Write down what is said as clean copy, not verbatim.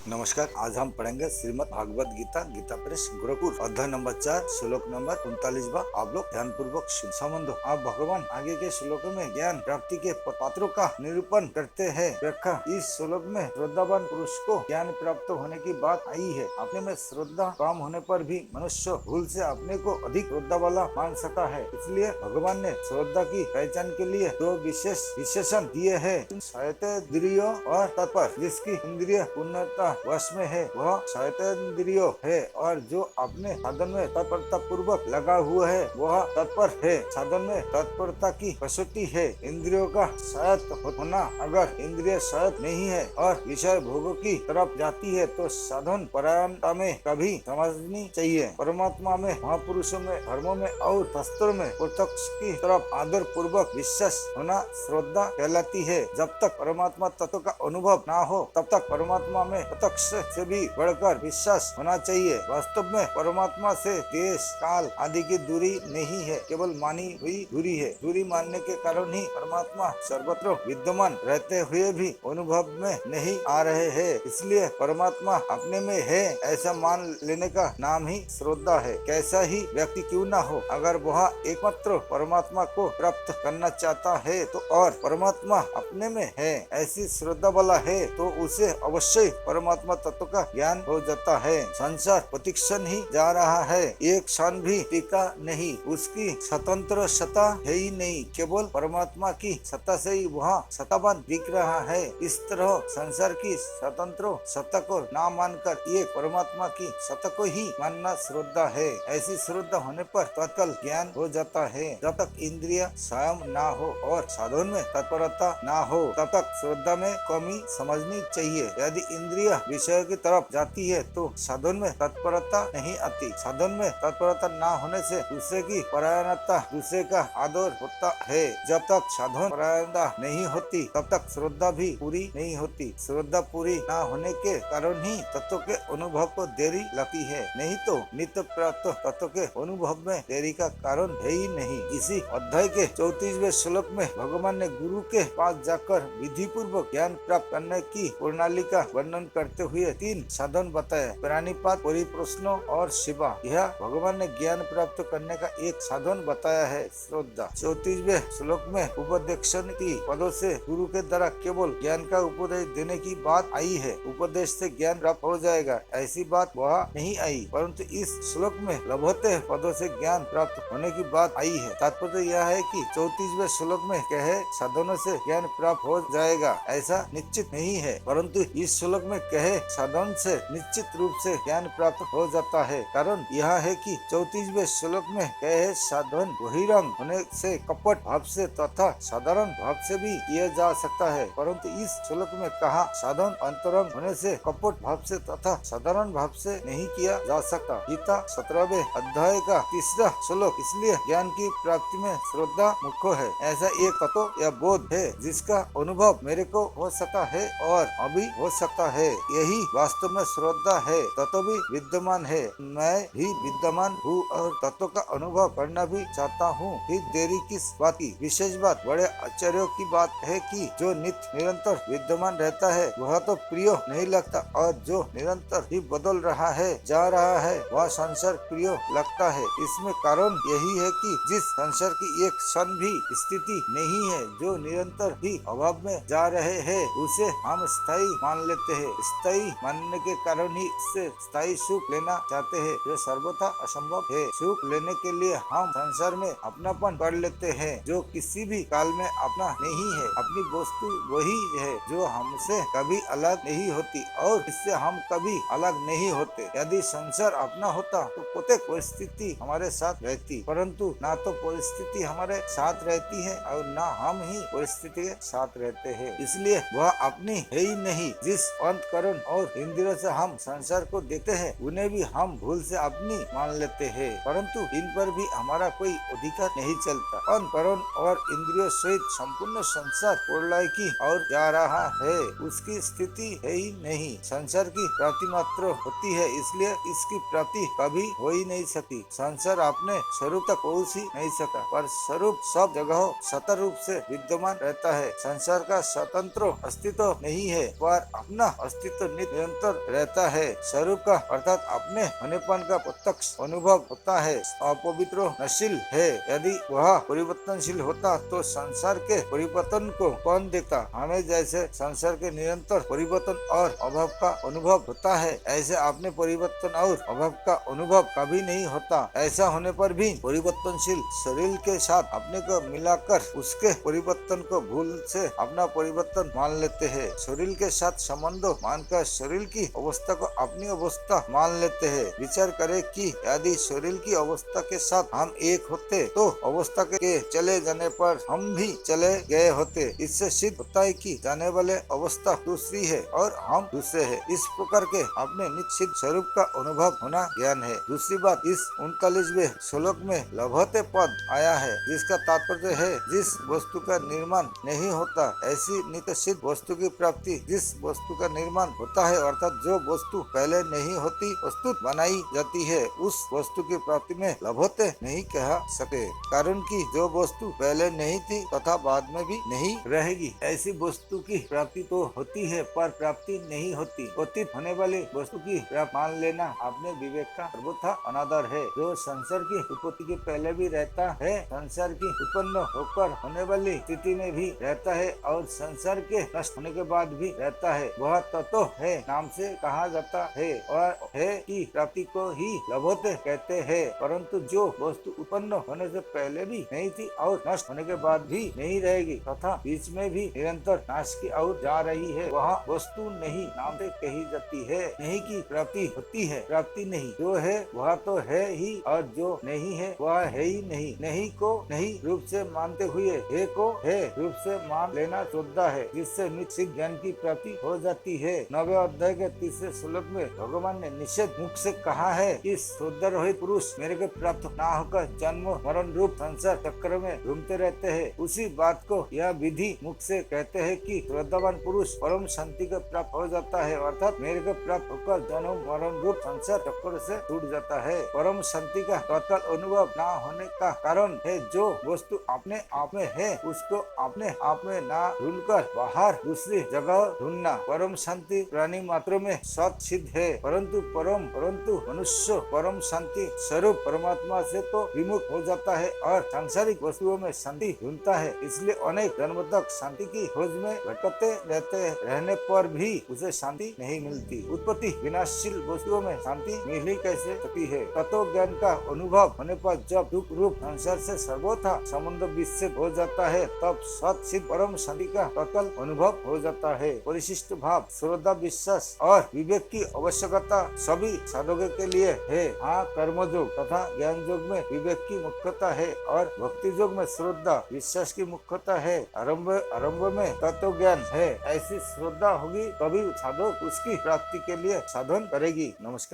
नमस्कार। आज हम पढ़ेंगे श्रीमद् भागवत गीता गीता प्रेस गोरखपुर अध्याय नंबर 4 श्लोक नंबर 39। आप लोग ध्यान पूर्वक संबंधो। आप भगवान आगे के श्लोकों में ज्ञान प्राप्ति के पात्रों का निरूपण करते हैं। व्याख्या। इस श्लोक में श्रद्धावान पुरुष को ज्ञान प्राप्त होने की बात आई है। अपने में श्रद्धा कम होने पर भी मनुष्य भूल से अपने को अधिक श्रद्धा वाला मान सकता है। इसलिए भगवान ने श्रद्धा की पहचान के लिए दो विशेष विशेषण दिए हैं। शैतेन्द्रिय और तत्पर। जिसकी इंद्रिय पूर्णता वश में है वह शैतेन्द्रिय है, और जो अपने साधन में तत्परता पूर्वक लगा हुआ है वह तत्पर है। साधन में तत्परता की कसौटी है इंद्रियों का शायत होना। अगर इंद्रिय शायत नहीं है और विषय भोगों की तरफ जाती है तो साधन परायणता में कभी समझनी चाहिए। परमात्मा में, महापुरुषों में, धर्मों में और शास्त्रों में प्रत्यक्ष की तरफ आदर पूर्वक विश्वास होना श्रद्धा कहलाती है। जब तक परमात्मा तत्व का अनुभव ना हो तब तक परमात्मा में प्रत्यक्ष से भी बढ़कर विश्वास होना चाहिए। वास्तव में परमात्मा से देश काल आदि की दूरी नहीं है, केवल मानी हुई दूरी है। दूरी मानने के कारण ही परमात्मा सर्वत्र विद्यमान रहते हुए भी अनुभव में नहीं आ रहे हैं। इसलिए परमात्मा अपने में है ऐसा मान लेने का नाम ही श्रद्धा है। कैसा ही व्यक्ति क्यों ना हो, अगर वह एकमात्र परमात्मा को प्राप्त करना चाहता है तो और परमात्मा अपने में है ऐसी श्रद्धा वाला है तो उसे अवश्य परमात्मा तत्व का ज्ञान हो जाता है। संसार प्रतिक्षण ही जा रहा है, एक क्षण भी टिका नहीं। उसकी स्वतंत्र सत्ता है ही नहीं, केवल परमात्मा की सत्ता से ही वह सत्तावान दिख रहा है। इस तरह संसार की स्वतंत्र सत्ता को ना मानकर एक परमात्मा की सत्ता को ही मानना श्रद्धा है। ऐसी श्रद्धा होने पर तत्काल ज्ञान हो जाता है। जब तक इंद्रिय स्वयं ना हो और साधन में तत्परता ना हो तब तक श्रद्धा में कमी समझनी चाहिए। यदि इंद्रिय विषय की तरफ जाती है तो साधन में तत्परता नहीं आती। साधन में तत्परता ना होने से दूसरे की परायणता, दूसरे का आदर होता है। जब तक साधन परायणता नहीं होती तब तक श्रद्धा भी पूरी नहीं होती। श्रद्धा पूरी ना होने के कारण ही तत्व के अनुभव को देरी लगती है, नहीं तो नित्य प्राप्त तत्व के अनुभव में देरी का कारण है ही नहीं। इसी अध्याय के 34वें श्लोक में भगवान ने गुरु के पास जाकर विधि पूर्वक ज्ञान प्राप्त करने की प्रणाली का वर्णन करते हुए 3 साधन बताए। प्राणिपात, परिप्रश्न और सेवा। यह भगवान ने ज्ञान प्राप्त करने का एक साधन बताया है, श्रद्धा। 34वें श्लोक में उपदेशन की पदों से गुरु के द्वारा केवल ज्ञान का उपदेश देने की बात आई है। उपदेश से ज्ञान प्राप्त हो जाएगा ऐसी बात वहाँ नहीं आई, परंतु इस श्लोक में लभते पदों से ज्ञान प्राप्त होने की बात आई है। तात्पर्य यह है कि 34वें श्लोक में कहे साधनों से ज्ञान प्राप्त हो जाएगा ऐसा निश्चित नहीं है, परंतु इस श्लोक में कहे साधन से निश्चित रूप से ज्ञान प्राप्त हो जाता है। कारण यह है कि 34वें श्लोक में कहे साधन बहिरंग होने से कपट भाव से तथा साधारण भाव से भी किया जा सकता है, परंतु इस श्लोक में कहा साधन अंतरंग होने से कपट भाव से तथा साधारण भाव से नहीं किया जा सकता। गीता 17वें अध्याय का 3रा श्लोक। इसलिए ज्ञान की प्राप्ति में श्रद्धा मुख्य है। ऐसा एक तत्व या बोध है जिसका अनुभव मेरे को हो सकता है और अभी हो सकता है, यही वास्तव में श्रद्धा है। तत्व भी विद्यमान है, मैं भी विद्यमान हूँ और तत्व का अनुभव करना भी चाहता हूँ। फिर देरी किस बात की? विशेष बात बड़े आश्चर्य की बात है कि जो नित्य निरंतर विद्यमान रहता है वह तो प्रिय नहीं लगता, और जो निरंतर ही बदल रहा है, जा रहा है, वह संसार प्रिय लगता है। इसमें कारण यही है कि जिस संसार की एक क्षण भी स्थिति नहीं है, जो निरंतर ही अभाव में जा रहे हैं, उसे हम स्थायी मान लेते हैं। स्थायी मानने के कारण ही इससे स्थायी सुख लेना चाहते हैं, जो सर्वथा असंभव है। सुख लेने के लिए हम संसार में अपनापन कर लेते हैं, जो किसी भी काल में अपना नहीं है। अपनी वस्तु वही है जो हमसे कभी अलग नहीं होती और इससे हम कभी अलग नहीं होते। यदि संसार अपना होता तो प्रत्येक परिस्थिति हमारे साथ रहती, परंतु ना तो परिस्थिति हमारे साथ रहती है और ना हम ही परिस्थिति के साथ रहते हैं। इसलिए वह अपनी है ही नहीं। जिस अंतकरण और इंद्रियों से हम संसार को देखते हैं उन्हें भी हम भूल से अपनी मान लेते हैं, परंतु इन पर भी हमारा कोई अधिकार नहीं चलता। अंतकरण और इंद्रियों सहित संपूर्ण संसार प्रलय की ओर जा रहा है, उसकी स्थिति है ही नहीं। संसार की प्राप्ति मात्र होती है, इसलिए इसकी प्राप्ति कभी हो ही नहीं सकती। संसार अपने स्वरूप तक पहुँच ही नहीं सका, पर स्वरूप सब जगह सतर रूप से विद्यमान रहता है। संसार का स्वतंत्र अस्तित्व नहीं है, पर अपना अस्तित्व अस्तित्व निरंतर रहता है। स्वरूप का अर्थात अपने होनेपन का प्रत्यक्ष अनुभव होता है। अपवित्र नशील है, यदि वह परिवर्तनशील होता तो संसार के परिवर्तन को कौन देखता। हमें जैसे संसार के निरंतर परिवर्तन और अभाव का अनुभव होता है, ऐसे आपने परिवर्तन और अभाव का अनुभव कभी नहीं होता। ऐसा होने पर भी परिवर्तनशील शरीर के साथ अपने को मिलाकर उसके परिवर्तन को भूल से अपना परिवर्तन मान लेते हैं। शरीर के साथ संबंध मानकर शरीर की अवस्था को अपनी अवस्था मान लेते हैं। विचार करें कि यदि शरीर की अवस्था के साथ हम एक होते तो अवस्था के चले जाने पर हम भी चले गए होते। इससे सिद्ध होता है कि जाने वाले अवस्था दूसरी है और हम दूसरे हैं। इस प्रकार के अपने निश्चित स्वरूप का अनुभव होना ज्ञान है। दूसरी बात, इस 39वें श्लोक में लभते पद आया है, जिसका तात्पर्य है जिस वस्तु का निर्माण नहीं होता ऐसी नित्य सिद्ध वस्तु की प्राप्ति। जिस वस्तु का निर्माण होता है अर्थात जो वस्तु पहले नहीं होती वस्तु बनाई जाती है, उस वस्तु की प्राप्ति में लभते नहीं कह सके, कारण कि जो वस्तु पहले नहीं थी तथा बाद में भी नहीं रहेगी ऐसी वस्तु की प्राप्ति तो होती है पर प्राप्ति नहीं होती। अतीत होने वाली वस्तु की प्राप्ति मान लेना अपने विवेक का सर्वथा अनादर है। जो संसार की उत्पत्ति के पहले भी रहता है, संसार की उत्पन्न होकर होने वाली स्थिति में भी रहता है और संसार के नष्ट होने के बाद भी रहता है, वह तत्व है नाम से कहा जाता है और है की प्राप्ति को ही लभते कहते हैं। परंतु जो वस्तु उत्पन्न होने से पहले भी नहीं थी और नष्ट होने के बाद भी नहीं रहेगी तथा बीच में भी निरंतर नाश की ओर जा रही है, वह वस्तु नहीं नाम से कही जाती है। नहीं की प्राप्ति होती है, प्राप्ति नहीं। जो है वह तो है ही और जो नहीं है वह है ही नहीं। नहीं को नहीं रूप से मानते हुए है को है रूप से मान लेना श्रद्धा है, जिससे निश्चित ज्ञान की प्राप्ति हो जाती है। 9वें अध्याय के 3 श्लोक में भगवान ने निषेध मुख से कहा है कि श्रद्धा रहित पुरुष मेरे को प्राप्त न होकर जन्म मरण रूप संसार चक्र में घूमते रहते हैं। उसी बात को यह विधि मुख से कहते हैं कि श्रद्धावान पुरुष परम शांति को प्राप्त हो जाता है, अर्थात मेरे को प्राप्त होकर जन्म मरण रूप संसार चक्र से छूट जाता है। परम शांति का तत्काल अनुभव न होने का कारण है जो वस्तु अपने आप में है उसको अपने आप में न ढूंढकर बाहर दूसरी जगह ढूंढना। परम शांति प्राणी मात्र में सत सिद्ध है, परंतु मनुष्य परम शांति स्वरूप परमात्मा से तो विमुख हो जाता है और सांसारिक वस्तुओं में शांति ढूंढता है। इसलिए अनेक जन्म तक शांति की खोज में भटकते रहने पर भी उसे शांति नहीं मिलती। उत्पत्ति विनाशशील वस्तुओं में शांति मिल कैसे सकती है। तत्व ज्ञान का अनुभव होने पर जब दुख रूप संसार से सर्वथा संबंध विच्छेद हो जाता है, तब सत सिद्ध परम शांति का तत्काल अनुभव हो जाता है। परिशिष्ट भाव, श्रद्धा, विश्वास और विवेक की आवश्यकता सभी साधकों के लिए है। हाँ, कर्म योग तथा ज्ञान योग में विवेक की मुख्यता है और भक्ति योग में श्रद्धा विश्वास की मुख्यता है। आरंभ में तत्व ज्ञान है, ऐसी श्रद्धा होगी तभी साधक उसकी प्राप्ति के लिए साधन करेगी। नमस्कार।